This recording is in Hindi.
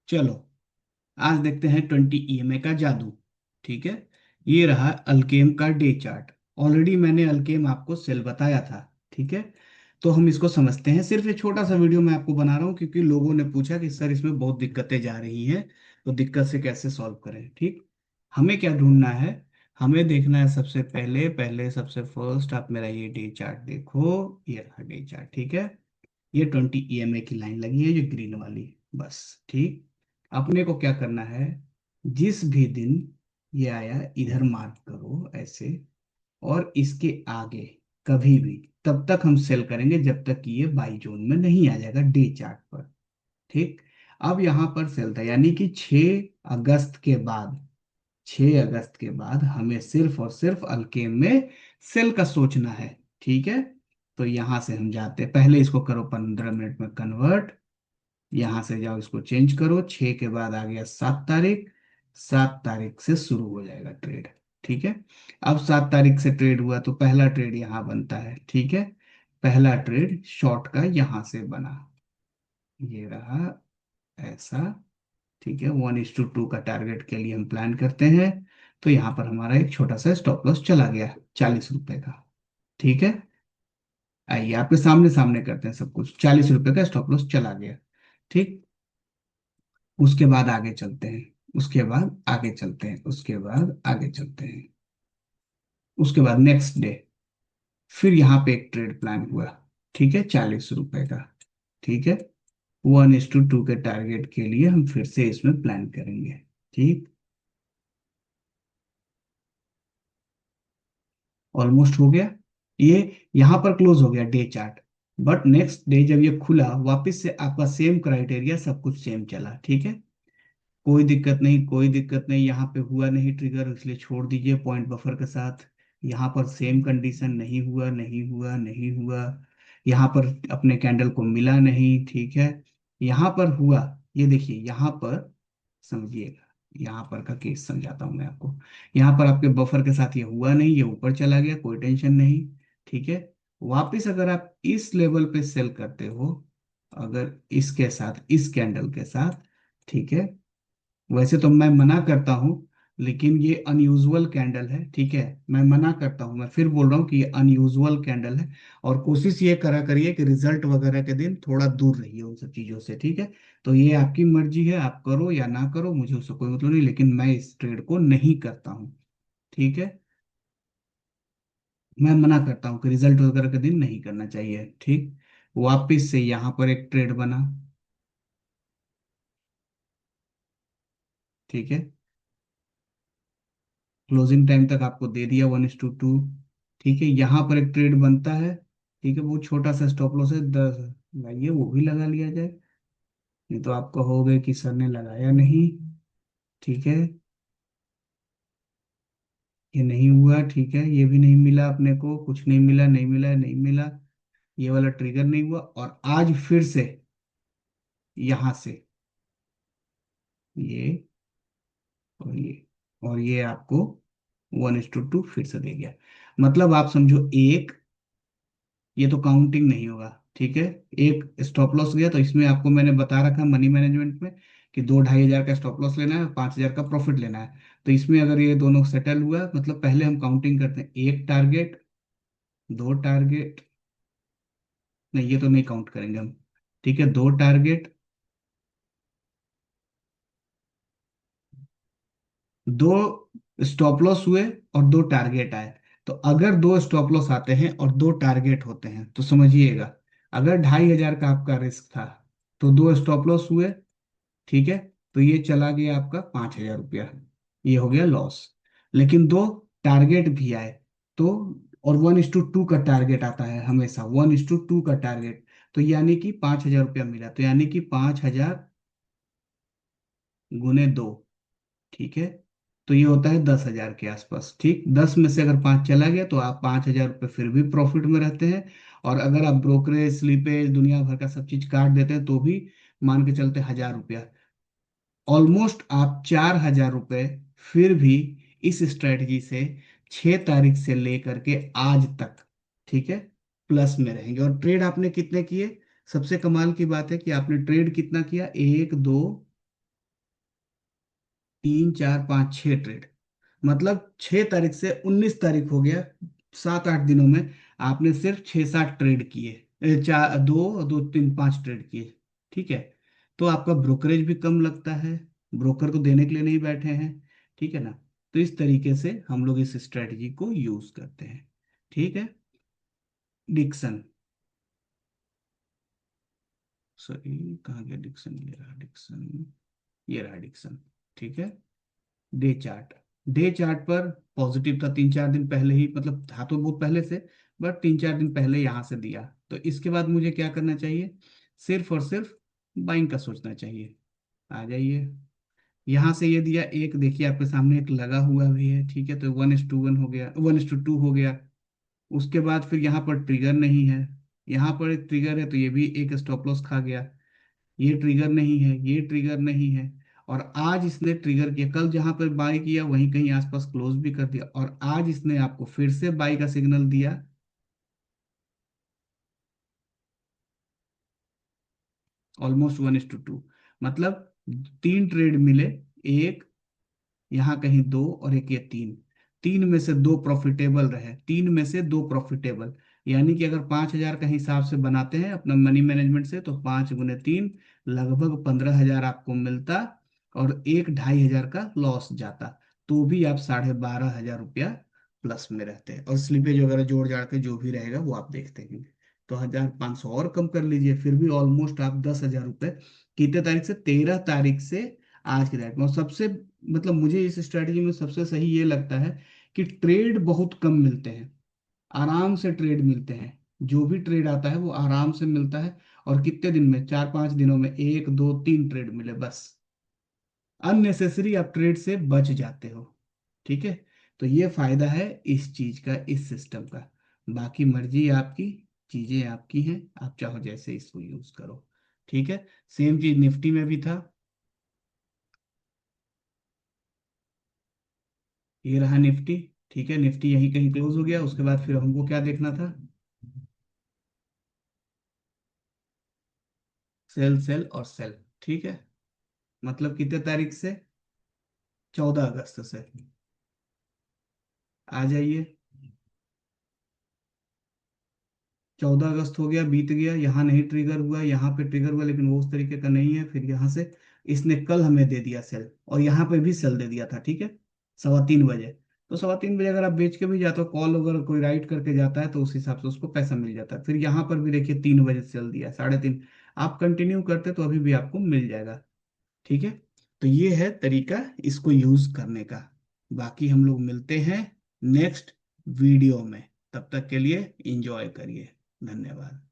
चलो, आज देखते हैं 20 EMA का जादू। ठीक है, ये रहा अल्केम का डे चार्ट। ऑलरेडी मैंने अल्केम आपको सेल बताया था। ठीक है, तो हम इसको समझते हैं। सिर्फ ये छोटा सा वीडियो मैं आपको बना रहा हूँ क्योंकि लोगों ने पूछा कि सर इसमें बहुत दिक्कतें जा रही हैं, तो दिक्कत से कैसे सॉल्व करें। ठीक, हमें क्या ढूंढना है? हमें देखना है सबसे पहले पहले सबसे फर्स्ट आप मेरा ये डे चार्ट देखो। ये रहा डे चार्ट। ठीक है, ये 20 EMA की लाइन लगी है, जो ग्रीन वाली। बस। ठीक, अपने को क्या करना है? जिस भी दिन ये आया इधर मार्क करो ऐसे, और इसके आगे कभी भी, तब तक हम सेल करेंगे जब तक कि ये बाई जोन में नहीं आ जाएगा डे चार्ट पर। ठीक, अब यहाँ पर सेल था, यानी कि 6 अगस्त के बाद, 6 अगस्त के बाद हमें सिर्फ और सिर्फ अल्केम में सेल का सोचना है। ठीक है, तो यहां से हम जाते हैं, पहले इसको करो 15 मिनट में कन्वर्ट। यहां से जाओ, इसको चेंज करो, 6 के बाद आ गया 7 तारीख। 7 तारीख से शुरू हो जाएगा ट्रेड। ठीक है, अब 7 तारीख से ट्रेड हुआ तो पहला ट्रेड यहां बनता है। ठीक है, पहला ट्रेड शॉर्ट का यहां से बना, ये रहा ऐसा। ठीक है, 1:2 का टारगेट के लिए हम प्लान करते हैं। तो यहाँ पर हमारा एक छोटा सा स्टॉप लॉस चला गया, 40 रुपए का। ठीक है, आइए आपके सामने सामने करते हैं सब कुछ। 40 रुपए का स्टॉप लॉस चला गया। ठीक, उसके बाद आगे चलते हैं, उसके बाद आगे चलते हैं, उसके बाद आगे चलते हैं। उसके बाद नेक्स्ट डे फिर यहाँ पे एक ट्रेड प्लान हुआ। ठीक है, 40 रुपए का। ठीक है, 1:2 के टारगेट के लिए हम फिर से इसमें प्लान करेंगे। ठीक, ऑलमोस्ट हो गया ये, यहाँ पर क्लोज हो गया day chart. But next day जब ये खुला वापस से, आपका सेम क्राइटेरिया, सब कुछ सेम चला। ठीक है, कोई दिक्कत नहीं, कोई दिक्कत नहीं, यहाँ पे हुआ नहीं ट्रिगर, इसलिए छोड़ दीजिए पॉइंट बफर के साथ। यहाँ पर सेम कंडीशन, नहीं हुआ नहीं हुआ नहीं हुआ। यहाँ पर अपने कैंडल को मिला नहीं। ठीक है, यहाँ पर हुआ, ये देखिए यहाँ पर, समझिएगा, यहाँ पर का केस समझाता हूँ मैं आपको। यहाँ पर आपके बफर के साथ ये हुआ नहीं, ये ऊपर चला गया, कोई टेंशन नहीं। ठीक है, वापिस अगर आप इस लेवल पे सेल करते हो, अगर इसके साथ, इस कैंडल के साथ, ठीक है, वैसे तो मैं मना करता हूं, लेकिन ये अनयूजुअल कैंडल है। ठीक है, मैं मना करता हूं, मैं फिर बोल रहा हूं कि ये अनयूजुअल कैंडल है। और कोशिश ये करा करिए कि रिजल्ट वगैरह के दिन थोड़ा दूर रहिए उन सब चीजों से। ठीक है, तो ये आपकी मर्जी है, आप करो या ना करो, मुझे उससे कोई मतलब नहीं, लेकिन मैं इस ट्रेड को नहीं करता हूँ। ठीक है, मैं मना करता हूँ कि रिजल्ट वगैरह के दिन नहीं करना चाहिए। ठीक, वापिस से यहाँ पर एक ट्रेड बना। ठीक है, क्लोजिंग टाइम तक आपको दे दिया 1:2। ठीक है, यहाँ पर एक ट्रेड बनता है। ठीक है, वो छोटा सा स्टॉप लॉस है 10। लाइए वो भी लगा लिया जाए, नहीं तो आप कहोगे कि सर ने लगाया नहीं। ठीक है, ये नहीं हुआ। ठीक है, ये भी नहीं मिला, अपने को कुछ नहीं मिला, नहीं मिला, नहीं मिला। ये वाला ट्रिगर नहीं हुआ, और आज फिर से यहां से ये, और ये आपको 1:2 फिर से दे गया। मतलब आप समझो एक, ये तो काउंटिंग नहीं होगा। ठीक है, एक स्टॉप लॉस गया, तो इसमें आपको मैंने बता रखा मनी मैनेजमेंट में कि 2-2.5 हजार का स्टॉप लॉस लेना है, 5 हजार का प्रॉफिट लेना है। तो इसमें अगर ये दोनों सेटल हुआ, मतलब पहले हम काउंटिंग करते हैं, एक टारगेट, दो टारगेट, नहीं ये तो नहीं काउंट करेंगे हम। ठीक है, दो टारगेट, दो स्टॉप लॉस हुए, और दो टारगेट आए। तो अगर दो स्टॉप लॉस आते हैं और दो टारगेट होते हैं तो समझिएगा, अगर 2.5 हजार का आपका रिस्क था तो दो स्टॉप लॉस हुए। ठीक है, तो ये चला गया आपका 5 हजार रुपया, ये हो गया लॉस। लेकिन दो टारगेट भी आए तो, और 1:2 का टारगेट आता है हमेशा, 1:2 का टारगेट, तो यानी कि 5 हजार रुपया मिला, तो यानी कि 5 हजार गुने 2। ठीक है, तो ये होता है 10 हजार के आसपास। ठीक, 10 में से अगर 5 चला गया तो आप 5 हजार रुपये फिर भी प्रॉफिट में रहते हैं। और अगर आप ब्रोकरेज, स्लीपेज, दुनिया भर का सब चीज काट देते हैं तो भी मान के चलते 1000 रुपया, ऑलमोस्ट आप 4 हजार रुपये फिर भी इस स्ट्रेटजी से 6 तारीख से लेकर के आज तक, ठीक है, प्लस में रहेंगे। और ट्रेड आपने कितने किए? सबसे कमाल की बात है कि आपने ट्रेड कितना किया, एक, दो, तीन चार पाँच छः ट्रेड, मतलब 6 तारीख से 19 तारीख हो गया, 7-8 दिनों में आपने सिर्फ 6-7 ट्रेड किए, चार दो दो तीन पाँच ट्रेड किए। ठीक है, तो आपका ब्रोकरेज भी कम लगता है, ब्रोकर को देने के लिए नहीं बैठे हैं। ठीक है ना। तो इस तरीके से हम लोग इस स्ट्रेटजी को यूज करते हैं। ठीक है। डिक्सन, सॉरी कहाँ गया डिक्सन, ये रहा डिक्सन, ये रहा डिक्सन। ठीक है। डे चार्ट, डे चार्ट पर पॉजिटिव था 3-4 दिन पहले ही, मतलब था तो बहुत पहले से, बट 3-4 दिन पहले यहाँ से दिया। तो इसके बाद मुझे क्या करना चाहिए, सिर्फ और सिर्फ बाइंग का सोचना चाहिए। आ जाइए, यहाँ से ये दिया एक, देखिए आपके सामने एक लगा हुआ भी है। ठीक है, तो 1:1 हो गया, 1:2 हो गया। उसके बाद फिर यहाँ पर ट्रिगर नहीं है, यहाँ पर एक ट्रिगर है तो ये भी एक स्टॉप लॉस खा गया। ये ट्रिगर नहीं है, ये ट्रिगर नहीं है। और आज इसने ट्रिगर किया, कल जहां पर बाई किया वहीं कहीं आसपास क्लोज भी कर दिया, और आज इसने आपको फिर से बाई का सिग्नल दिया। ऑलमोस्ट 1:2, मतलब 3 ट्रेड मिले, एक यहाँ कहीं दो और एक ये तीन, तीन में से दो प्रॉफिटेबल रहे, तीन में से दो प्रॉफिटेबल। यानी कि अगर 5,000 का हिसाब से बनाते हैं अपना मनी मैनेजमेंट से, तो 5 × 3 लगभग 15,000 आपको मिलता, और एक 2,500 का लॉस जाता, तो भी आप 12,500 रुपया प्लस में रहते। और स्लीपेज वगैरह जोड़ जाड़ के जो भी रहेगा वो आप देखते हैं। तो 1,500 और कम कर लीजिए, फिर भी ऑलमोस्ट आप 10,000 रुपये, कितने तारीख से, 13 तारीख से आज की तारीख में। और सबसे, मतलब मुझे इस स्ट्रेटजी में सबसे सही ये लगता है कि ट्रेड बहुत कम मिलते हैं, आराम से ट्रेड मिलते हैं। जो भी ट्रेड आता है वो आराम से मिलता है। और कितने दिन में, 4-5 दिनों में 1-2-3 ट्रेड मिले बस, अननेसेसरी आप ट्रेड से बच जाते हो। ठीक है। तो ये फायदा है इस चीज का, इस सिस्टम का। बाकी मर्जी आपकी, चीजें आपकी हैं, आप चाहो जैसे इसको यूज करो। ठीक है। सेम चीज निफ्टी में भी था। ये रहा निफ्टी। ठीक है, निफ्टी यहीं कहीं क्लोज हो गया, उसके बाद फिर हमको क्या देखना था, सेल सेल और सेल। ठीक है, मतलब कितने तारीख से, 14 अगस्त से। आ जाइए, 14 अगस्त हो गया, बीत गया, यहाँ नहीं ट्रिगर हुआ, यहाँ पे ट्रिगर हुआ लेकिन वो उस तरीके का नहीं है। फिर यहाँ से इसने कल हमें दे दिया सेल, और यहाँ पे भी सेल दे दिया था। ठीक है, 3:15 बजे। तो 3:15 बजे अगर आप बेच के भी जाते हो, कॉल अगर कोई राइट करके जाता है तो उस हिसाब से उसको पैसा मिल जाता है। फिर यहाँ पर भी देखिए 3 बजे सेल दिया, 3:30, आप कंटिन्यू करते तो अभी भी आपको मिल जाएगा। ठीक है। तो ये है तरीका इसको यूज करने का। बाकी हम लोग मिलते हैं नेक्स्ट वीडियो में, तब तक के लिए एंजॉय करिए। धन्यवाद।